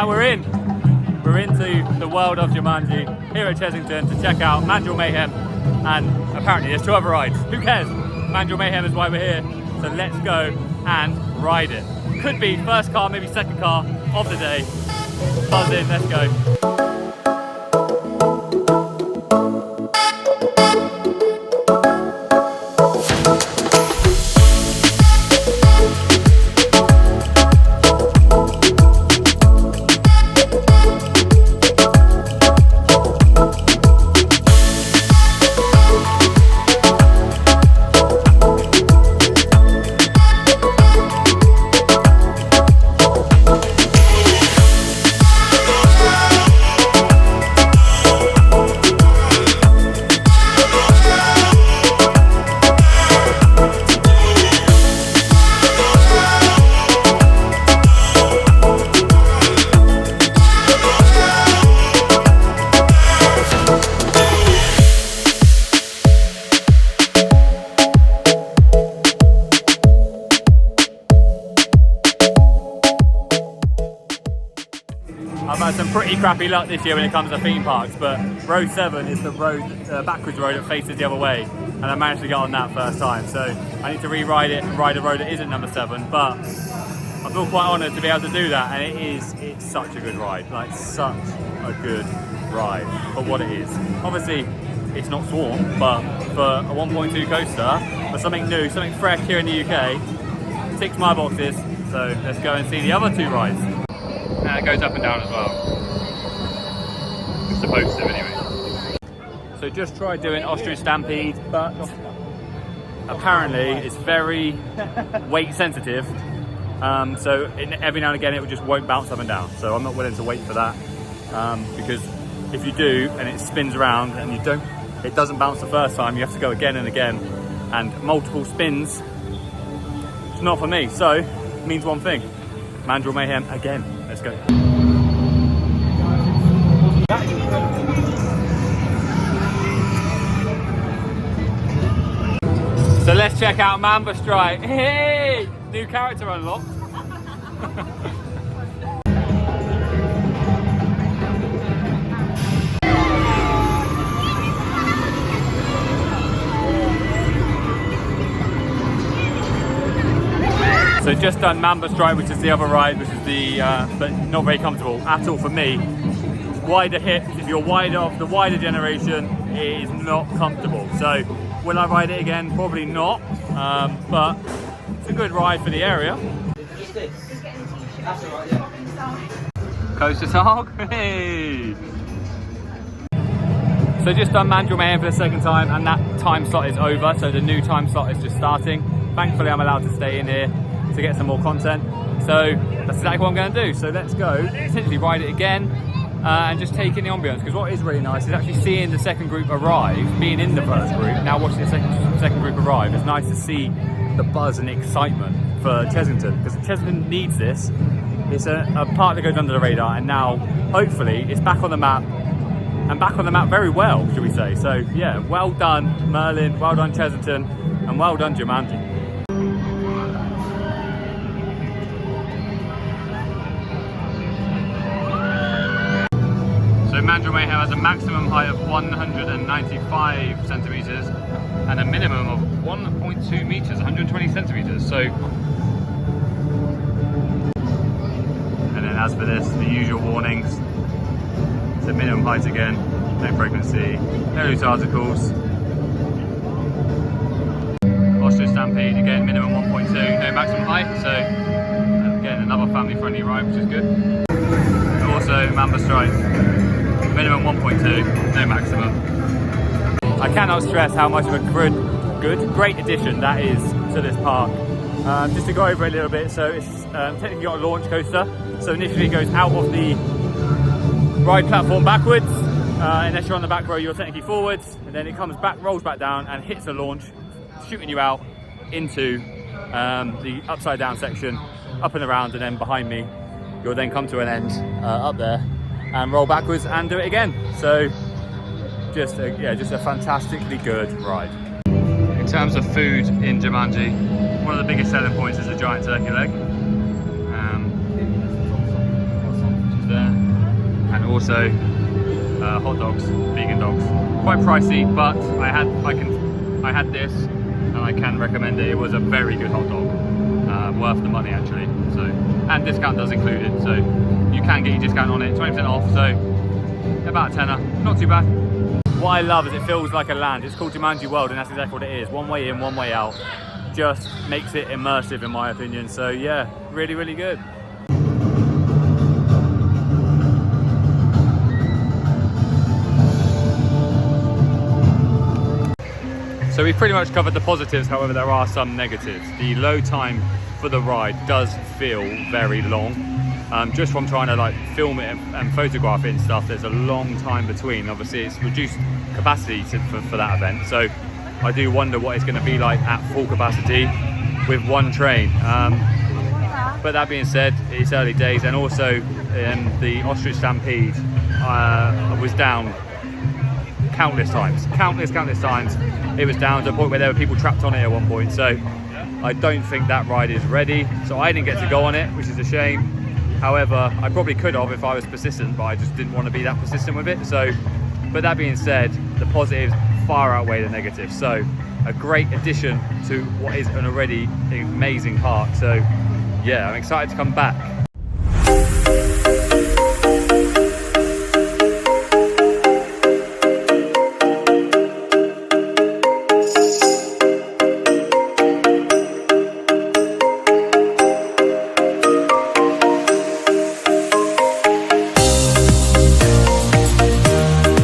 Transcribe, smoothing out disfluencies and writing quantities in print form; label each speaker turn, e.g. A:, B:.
A: now we're into the World of Jumanji here at Chessington to check out Mandrill Mayhem, and apparently there's 2 other rides. Who cares? Mandrill Mayhem is why we're here, so let's go and ride it. Could be first car, maybe second car of the day. Buzz in, let's go. I've had some pretty crappy luck this year when it comes to theme parks, but road 7 is the road, backwards road that faces the other way, and I managed to get on that first time. So I need to re-ride it and ride a road that isn't number 7, but I feel quite honoured to be able to do that, and it's such a good ride, like such a good ride for what it is. Obviously, it's not Swarm, but for a 1.2 coaster, for something new, something fresh here in the UK, ticks my boxes. So let's go and see the other 2 rides. And it goes up and down as well. It's supposed to anyway. So just tried doing Ostrich Stampede, but apparently it's very weight sensitive. So every now and again it just won't bounce up and down. So I'm not willing to wait for that, because if you do and it spins around and it doesn't bounce the first time, you have to go again and again, and multiple spins. It's not for me. So it means one thing: Mandrill Mayhem again. Let's go. So let's check out Mamba Strike. Hey! New character unlocked. So just done Mamba Strike, which is the other ride, which is the, but not very comfortable at all for me. Wider hips, if you're wider of the wider generation, it is not comfortable. So will I ride it again? Probably not, but it's a good ride for the area. Coaster Talk, hey! So just done Mandrill Mayhem for the second time, and that time slot is over, so the new time slot is just starting. Thankfully I'm allowed to stay in here to get some more content, so that's exactly what I'm going to do. So let's go, essentially ride it again, and just take in the ambience, because what is really nice is actually seeing the second group arrive, being in the first group, now watching the second group arrive. It's nice to see the buzz and the excitement for Chessington, because Chessington needs this. It's a park that goes under the radar, and now hopefully it's back on the map, and back on the map very well, should we say. So yeah, well done Merlin, well done Chessington, and well done Jumanji. So Mandrill Mayhem has a maximum height of 195 centimetres and a minimum of 1.2 metres, 120 centimetres. So, and then as for this, the usual warnings. So minimum height again, no pregnancy, no loose articles. Ostrich Stampede again, minimum 1.2, no maximum height. So again, another family friendly ride, which is good. Also Mamba Strike, minimum 1.2, no maximum. I cannot stress how much of a great addition that is to this park. Just to go over it a little bit, so it's technically got a launch coaster. So initially it goes out of the ride platform backwards. Unless you're on the back row, you're technically forwards, and then it comes back, rolls back down, and hits a launch, shooting you out into the upside down section, up and around, and then behind me, you'll then come to an end up there and roll backwards and do it again. So just a fantastically good ride. In terms of food in Jumanji, one of the biggest selling points is the giant turkey leg. there, and also hot dogs, vegan dogs. Quite pricey, but I had this, and I can recommend it. It was a very good hot dog, worth the money actually. So, and discount does include it, so you can get your discount on it, 20% off. So about a tenner, not too bad. What I love is it feels like a land. It's called Jumanji World, and that's exactly what it is. One way in, one way out. Just makes it immersive in my opinion. So yeah, really, really good. So we've pretty much covered the positives, however there are some negatives. The load time for the ride does feel very long. Just from trying to like film it and photograph it and stuff, there's a long time between. Obviously it's reduced capacity for that event, so I do wonder what it's going to be like at full capacity with one train. But that being said, it's early days, and also the Ostrich Stampede was down countless times. It was down to the point where there were people trapped on it at one point, so I don't think that ride is ready. So I didn't get to go on it, which is a shame. However, I probably could have if I was persistent, but I just didn't want to be that persistent with it. So, but that being said, the positives far outweigh the negatives. So a great addition to what is an already amazing park. So yeah, I'm excited to come back.